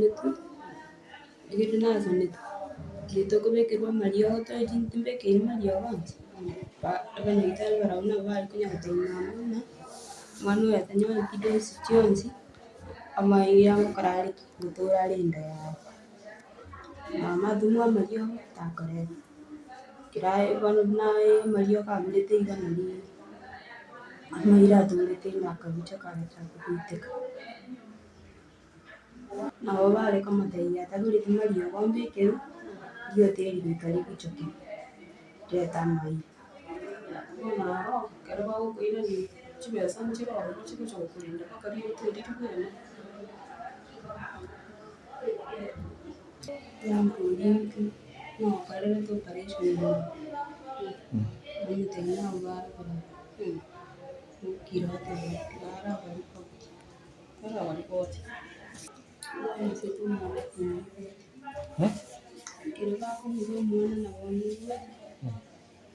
Netu egere nasomete gĩtũkũbĩkĩrwo mariogo toeji mbĩkĩire mariogo nji abanyagitari barabwo nabo bari konya gotebia mama mwana oyo atanyoire dosi chionsi amaiga ngokora are gotũra are enda yaye. Mama atumwa mariogo takorera kerae bono naye mariogo agũrĩte igana ria amaira atũrĩte na akagucha karechako goitĩka. Nabo bare komotebia atagũrĩte mariogo mbĩkĩru rioteri goika riguchoke reta amaira. Bono aro ekero bagokoirania chibesa nchire ororo chigocha gokorenda mpaka rioteri ribwene. Yambũria intwe nokorerete operation baigotebia nabo barabora gokira otebia barabariboti baisete omwana ekero bakobuga omwana nabo nibwate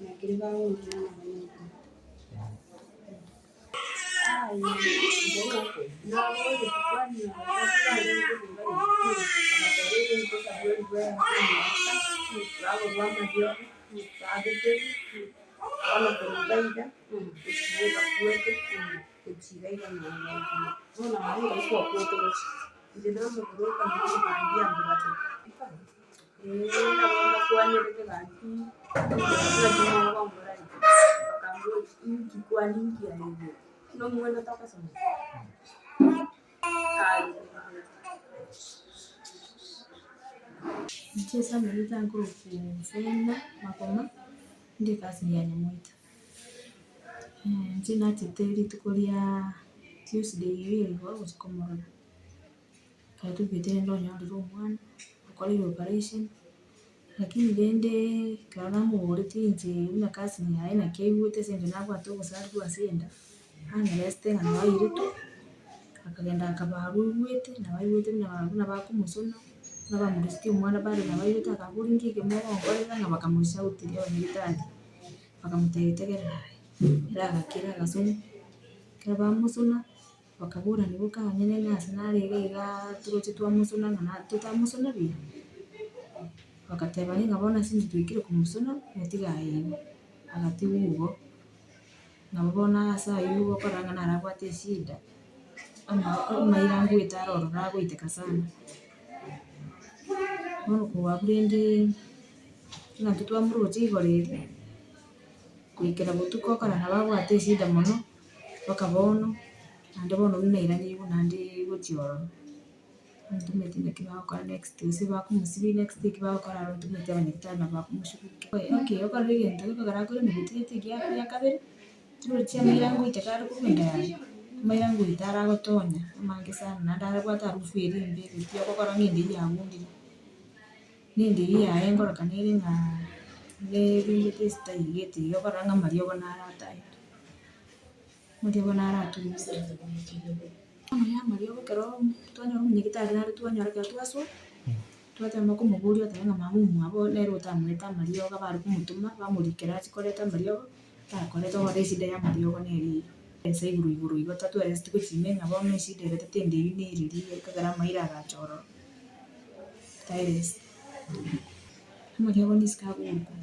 na ekero bagokira nabo nibwate. Nchesa mwenye nkuru kufena makoma ndi kasi ya nyamoita. Nchina chiteri tukoria Tuesday hiyo usikomorana. Kaitu bitendo nyandiro mwana ukora operation lakini dende kana muoreti nje una kasi ni aina keigute sende nabwo atogosari asenda ana reste ngana wairitu akagenda akabarugwete na baigwete na bakumusona na bamurisiti omwana bare na baigwete akaburingi kemogo ngorera nga bakamushautiria abanyagitari bakamutegerera era agakira agasoni kera bamusona bakabura nibo kanyene nase narega turoche twamusona ngana tutamusona bia bakateba ninga bona sindi twikire kumusona netigaye agatibu ugo nabona asa yugo koranga naragwate shida ama irangu itaroro nagoiteka sana bono kwa burende na tutwa muroche igorere kuikera butuko kora nabagwate shida mono bakabono nande bono nairanibu nande gochioro ntumete kibagokora next ase bakumusibi next kibagokora ntumete abanyagitari nabo bakumushugukia. Okay okora egento gekogera negotigete gia kabere turoche amairango iteka are korwa enda yaye amairango itaragotonya amange sana naende arabwate harufu eria embe goti ogokora ng'ende eywo yagundire ng'ende eywo yaye nkoroka nere ng'a nebingete esitaigete iga okora ng'a amariogo narataeta amariogo naratugusa. Bono ya amariogo ekero twanyora omonyagitari nare twanyora ekero twaswa twatema komoboria otebe ng'a mama omwabo nere otamorete amariogo bare komotuma bamorikera achi koreta amariogo takoreta ore eshida ya amariogo nere eyio ase iguru igo tatwereseti gochia ime ng'a bono eshida eretete ende eywo nere eria ekogera amaira agachororo taeresi. Amariogo nisiko agorwa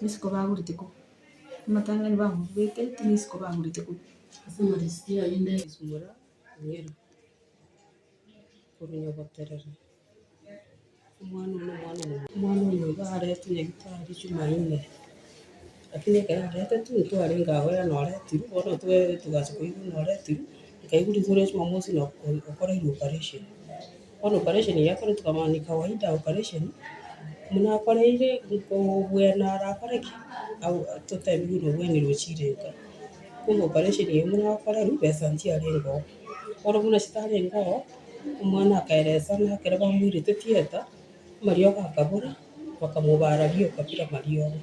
nisiko bagorete ko amatang'ani bamobekete nisiko bagorete ko ase amarisiti aria ndaesumora nyeri kominyogoterera omwana oyo iga arete nyagitari Jumanne lakini ekero aretetwe ntwarenge ago yaani oretirwe bono togacha koigwa noretirwe nkaigwa ritorio ria Jumamosi okoreirwe operation. Bono operation yakorwa tikomanya ni kawaida operation muna akoreire nkobwena arakore ki totebigwe nobweni rochire nka kumbe operation eyio buna akorerwa besa nchiarengeo bono buna chitarengeo omwana akaeresana ekero bamoirete theatre amariogo akabora bakamobara rioka bila mariogo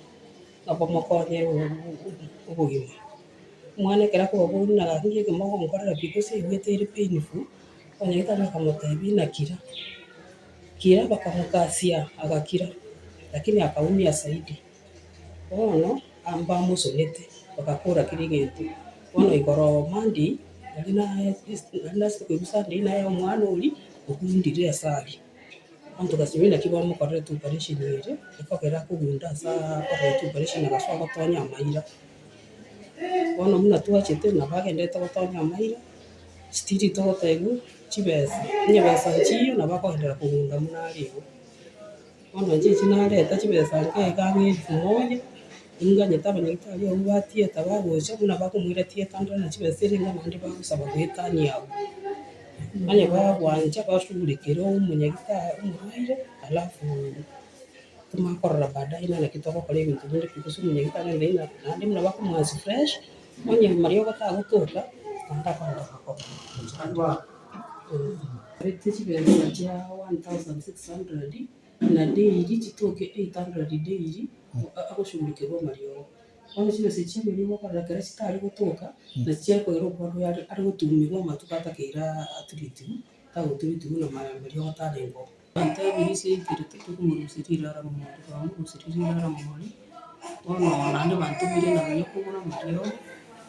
nabo mokonyere obogima. Omwana ekero akobaboria na gaki ng'eke mogonkorera because aigwete ere painful abanyagitari bakamotebia nakira bakamokasia agakira lakini akaumia zaidi. Bono bamosonete bagakora kera egento bono igoro Monday nari nasete koigwa Sunday nayea omwana oria okundire asari antu gasubira kibomo korete operation ere ikogera kugunda asa korete operation agaswa gotonya amaira bono muna twachete na bagendete gotonya amaira stiri togotegu chibesa nyebesa nchiyo na bakoendera kugunda munarigo bono chichi nareta chibesa nkega 1000 inganyete abanyagitari abo batieta bagocha buna bakomwira tieta ndore na chibesa eringa naende bagosaba goetania abwo anya bagwanja bashughulikire omunyagitari omorwaire alafu tumakorora baadaye naki togokora ebinto binde because omunyagitari ndaina naende muna bakomwansi fresh onye maria gotagotoka naende akoenda gakora rete chibesa chia 1600 na daily chitoke 800 daily agoshughulikirwa mario bono chibesa chia mario gokorera kere chitari gotoka na chiakogera okorwa ari gotumirwa amatuko atakeire atiritiwu tagotiritiwu na mario gotarengo banto ebirisi aikirete tokomorusiriria ara momori twamorusiririe ara momori bono naende banto bire nabanya kogora mario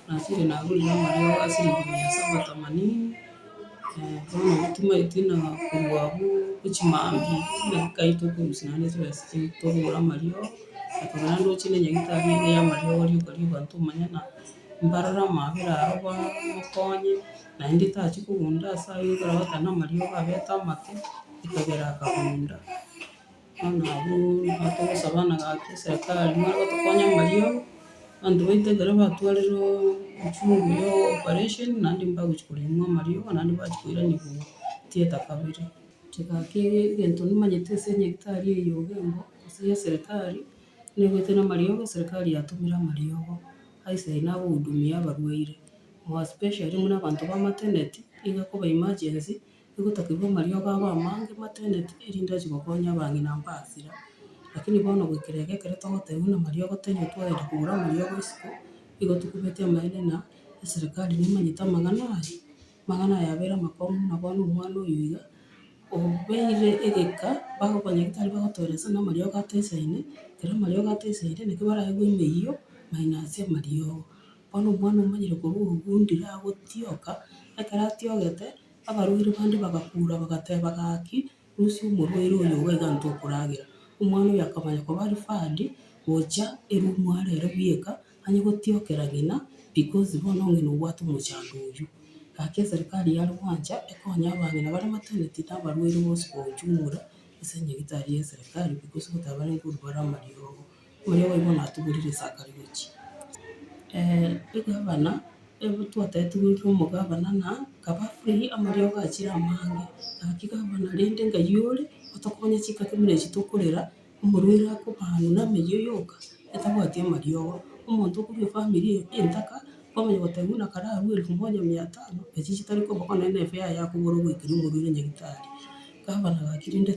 nasire nagorire mario asiringi 780 bono otimaiti na korwa abwo gochimambia nakai tokorusia naende chibesa tokogora mario ekogera ndoche na enyagitari eye ya mario rioka banto omanyana mbarora amabera aro bamokonye naende tachi kogunda ase ayio ekero bagoteba mario gabete amake ekegera akagunda bono abwo nigo togosaba na gaki eserekari mware gotokonya mario banto baito ekero batwarirwe uchungu ya operation naende mbagochi korimwa mario naende bachi koiraniwa theatre kabere chigaki egento nimanyete ase enyagitari eye yogembo ase ya eserekari negoete na mario eserekari yatumire mariogo aise nagohudumia abarwaire more especially muna abanto ba maternity iga koba emergency egotakirwa mario gaba amange maternity erinde achi gokonya abang'ina mbasira lakini bono goikera iga ekero togoteba buna mario gotenywa twaenda kogora mario isiko igo tokobeti amaene na eserekari nemanyete amang'ana aya yabera amakong'u buna bono omwana oyo iga obeire egeka abanyagitari bagotoeresa na mario gataisaine ekero mario gataisaire naki baraigwa imeyio minus amario bono omwana omanyire korwa orogundire agotioka ekero atiogete abarwaire bande bagakura bagateba gaki rusia omorwaire oyo iga iga ntokoragera omwana oyo akamanya koba referred gocha erumu arere bweka anye gotiokera ng'ina because bono ng'ina obwate omochando oywo gaki eserekari yare gwancha ekonya abang'ina bare maternity na abarwaire bonsi kwa ojumla ase enyagitari ya eserekari because goteba barenge korwa bare amariogo amariogo bono atugorire sakari gochi egavana twataetiwe omogavana na kaba free amariogo achire amange gaki gavana rende ngaiyo otokonya chika kimira echi tokorera omorwaire akobanwa na emeyio yoka etabwati amariogo omonto okorwa efamily entaka kwamanya goteba buna kare arwa 1500 echi chitari koba bono naende efare yakobora goikera omorwaire nyagitari gavana gaki rende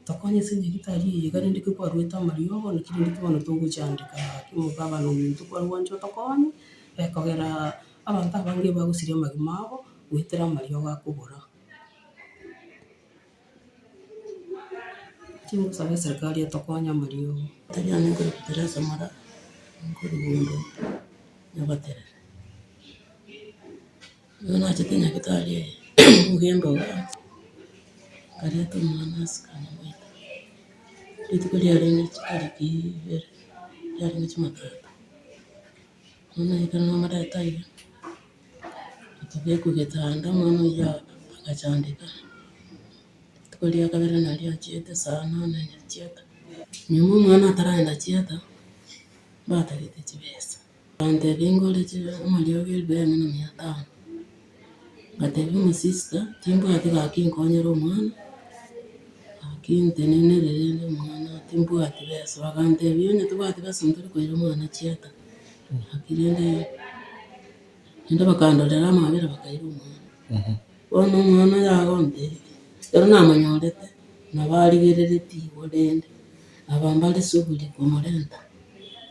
tokonye ase enyagitari eye iga rende ki kwarwete amariogo naki rende ki bono togochandeka gaki omogavana ominto kware gwancha otokonye ekogera abanto abange bagosiria amagima abo goetera amariogo akobora. Chingosaba eserekari etokonya amariogo tari ane nkorokotera esamara nkorigunda nyabaterere igo nachete nyagitari eye ogenda iga nkareta omwana asikana moito rituko riarenge chitariki 2 riarenge chimatata bono naikara namareta iga otobekwa getanda omwana oyio agachandeka rituko ria kabere nario achiete saa 8 nyachieta nyuma omwana ataraenda chieta batagete chibesa bantebia ngore amariogo 1500 ngatebia omosister timbwati gaki nkonyere omwana gaki ntenenerere rende omwana timbwati besa bagantebia onye tobwati besa ntori koira omwana chieta gaki rende bakandorera amabera bakaira omwana bono omwana yagontebia ekero namonyorete nabo arigereretie igo rende aba mbare shughuli komorenta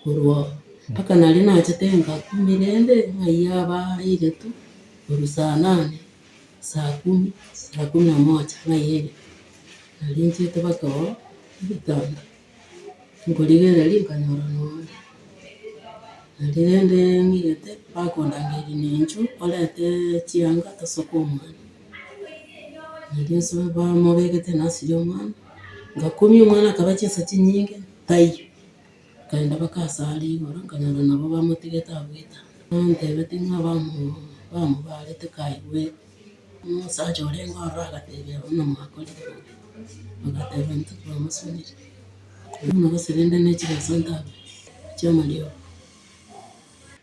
korwa ororo mpaka naria nachete saa 10 rende ng'ai abairetu korwa saa 8 saa 10 saa 11 ng'ai naria nchiete mpaka ororo ebitanda nkorigereria nkanyora nonya naria rende ng'irete bakondangeirie na inchu orente chianga tosoka omwana Ngeso bamobegete nasiri omwana ngakumia omwana akaba chinsemo chinyinge taiyo kaenda bakasara igoro nkanyora nabo bamotigete abwete ntebete ng'a bamobarete kaigwete omosacha orenga ororo agatebia buna mwakorire bobe, bagateba intwe twamosunire buna gose rende na echigeso ntabe chia amariogo.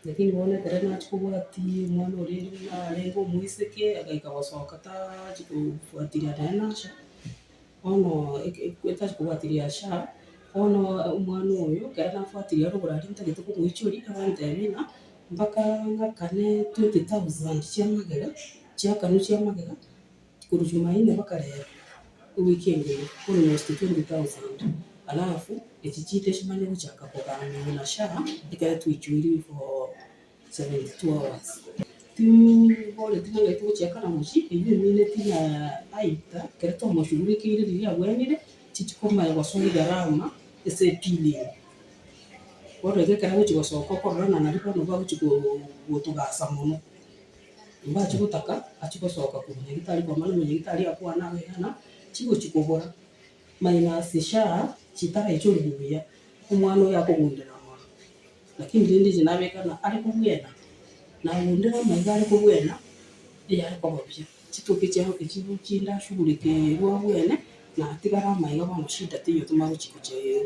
Lakini bono ekero nachia kobwatia omwana oria narenge omoiseke agaika gosoka tachia kofuatiria naende nasha, bono etachia kobwatiria sha, bono omwana oyo ekero nafuatiria are oborari ntagete komoichoria abantebia ng'a mpaka ng'akane 20,000 chia amagega, chiakanwa chia amagega korwa jumaine mpaka rero ewiki engiya bono almost 20,000. Alafu echi chinde chimanye gochaka kogaanwa na sha ekero twaichoire for 72 hours. Timboreti nagaite gochiakana mochie eywo emineti na aita ekero twamoshughulikeire riria abwenire chichikomanya gosoa egarama ase epilling. Bono iga ekero agochia gosoka okorora naria bono bagochia gotogasa mono, mbachia gotaka achie gosoka korwa nyagetari kwamanya nyagitari akwana iga chigochia kobora minus sha chitaraichori buya, omwana oyo akogundera mono. Lakini rende inche nabeka ng'a are kobwena, nagundera amaiga are kobwena eyare koba buya, chitoke chiagoke chindashughulikerwa abwene natigara amaiga bono shida teiyo tomagochia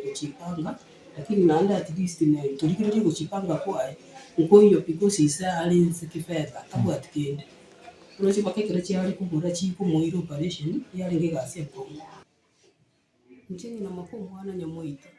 gochipanga, lakini naende at least torigereria gochipanga kwaye nkoiyo because ise arense kifedha tabwati kende. Roche mpaka ekero chiare kobora chikomoira operation yarenge egasi enkong'u. Inche ng'ina moka omwana nyamoito,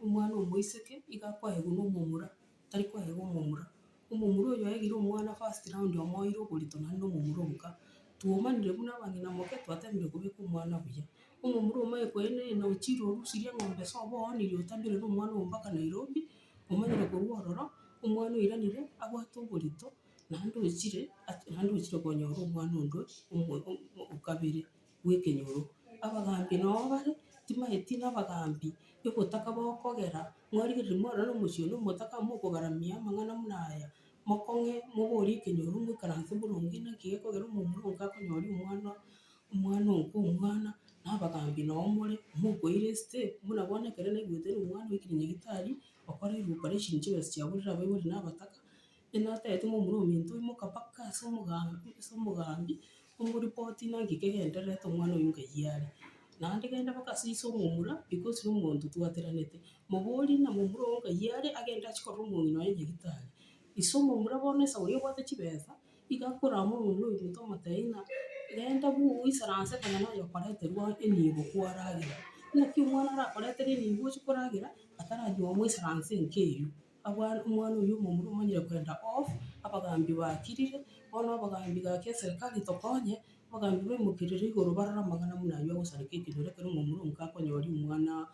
omwana omoiseke iga akoewa na omomura, tari koewa omomura. Omomura oyo aegire omwana first round omoire oborito naende na omomura onka. Twomanire buna abang'ina moke twatebirie kobeka omwana buya. Omomura omoe koenena ochire orusirie eng'ombe sobo oonirie otambire na omwana ogo mpaka Nairobi, omanyire korwa ororo omwana oiranire abwate oborito naende ochire konyora omwana onde o kabere bwa ekenyoro. Abagambi nabo bare timaeti na abagambi egotaka bokogera mwarigereria mwarora na omochio na omotaka mokogaramia amang'ana buna aya, mokong'e moborie ekenyoro moikaranse boronge naki gekogera omomura onka akonyoria omwana onka omwana na abagambi nabo more mokoire step buna bono ekero naigwete omwana oikire nyagitari okoreirwe operation chibesa chiaborire abaibori na abataka, natagete omomura ominto oimoka mpaka ase omogambi omoripotie naki kegendererete omwana oyio nkayia are. Naende genda mpaka ase omomura because na omonto twateranete, moborie ng'a momura ogo nkayia are agende achie korora omong'ina oye nyagitari. Ase omomura bono esa oria obwate chibesa iga akorama omomura oyo omotebia ng'a genda oisaranse konya naye okoreterwa enibo kwaragera. Naki omwana arakoretere enibo ochie koragera ataranyia omoisaranse enka eyio. Omwana oyio omomura omanyire koenda off, abagambi bakirire, bono abagambi gaki eserikari tokonye, abagambi baimokerere igoro barore amang'ana buna aywo agosareka ekenyoro ekero omomura onka akonyoria omwana.